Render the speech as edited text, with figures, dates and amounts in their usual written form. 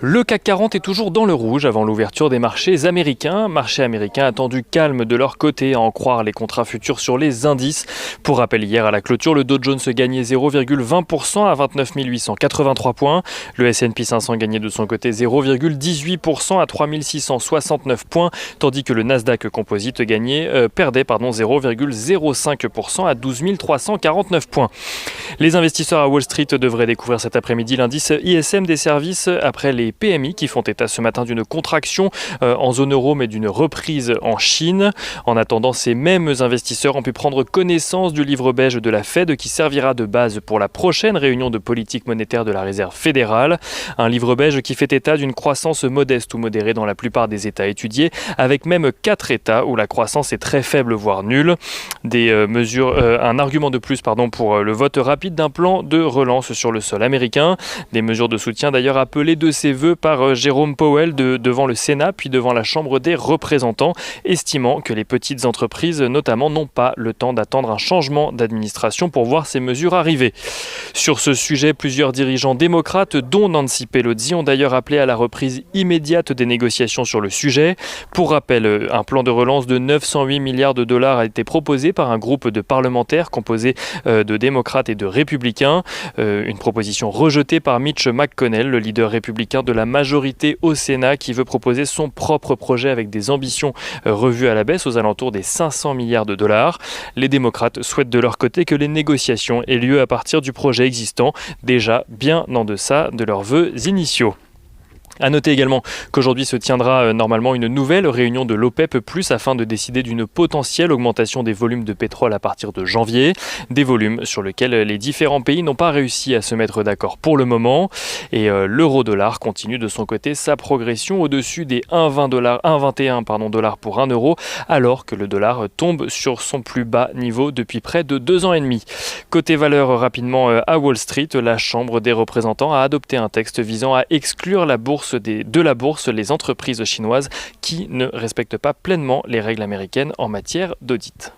Le CAC 40 est toujours dans le rouge avant l'ouverture des marchés américains. Marché américain attendu calme de leur côté, à en croire les contrats futurs sur les indices. Pour rappel, hier à la clôture, le Dow Jones gagnait 0,20% à 29 883 points. Le S&P 500 gagnait de son côté 0,18% à 3 669 points, tandis que le Nasdaq Composite perdait 0,05% à 12 349 points. Les investisseurs à Wall Street devraient découvrir cet après-midi l'indice ISM des services après les PMI qui font état ce matin d'une contraction en zone euro mais d'une reprise en Chine. En attendant, ces mêmes investisseurs ont pu prendre connaissance du livre beige de la Fed qui servira de base pour la prochaine réunion de politique monétaire de la Réserve fédérale. Un livre beige qui fait état d'une croissance modeste ou modérée dans la plupart des États étudiés, avec même 4 États où la croissance est très faible voire nulle. Un argument de plus pour le vote rapide d'un plan de relance sur le sol américain. Des mesures de soutien d'ailleurs appelées de ses voeux par Jérôme Powell devant le Sénat puis devant la Chambre des représentants, estimant que les petites entreprises notamment n'ont pas le temps d'attendre un changement d'administration pour voir ces mesures arriver. Sur ce sujet, plusieurs dirigeants démocrates, dont Nancy Pelosi, ont d'ailleurs appelé à la reprise immédiate des négociations sur le sujet. Pour rappel, un plan de relance de 908 milliards de dollars a été proposé par un groupe de parlementaires composé de démocrates et de républicains. Une proposition rejetée par Mitch McConnell, le leader républicain de la majorité au Sénat, qui veut proposer son propre projet avec des ambitions revues à la baisse aux alentours des 500 milliards de dollars. Les démocrates souhaitent de leur côté que les négociations aient lieu à partir du projet existant, déjà bien en deçà de leurs vœux initiaux. À noter également qu'aujourd'hui se tiendra normalement une nouvelle réunion de l'OPEP+, afin de décider d'une potentielle augmentation des volumes de pétrole à partir de janvier. Des volumes sur lesquels les différents pays n'ont pas réussi à se mettre d'accord pour le moment. Et l'euro-dollar continue de son côté sa progression au-dessus des 1,21 dollars pour 1 euro, alors que le dollar tombe sur son plus bas niveau depuis près de 2 ans et demi. Côté valeur, rapidement à Wall Street, la Chambre des représentants a adopté un texte visant à exclure de la bourse les entreprises chinoises qui ne respectent pas pleinement les règles américaines en matière d'audit.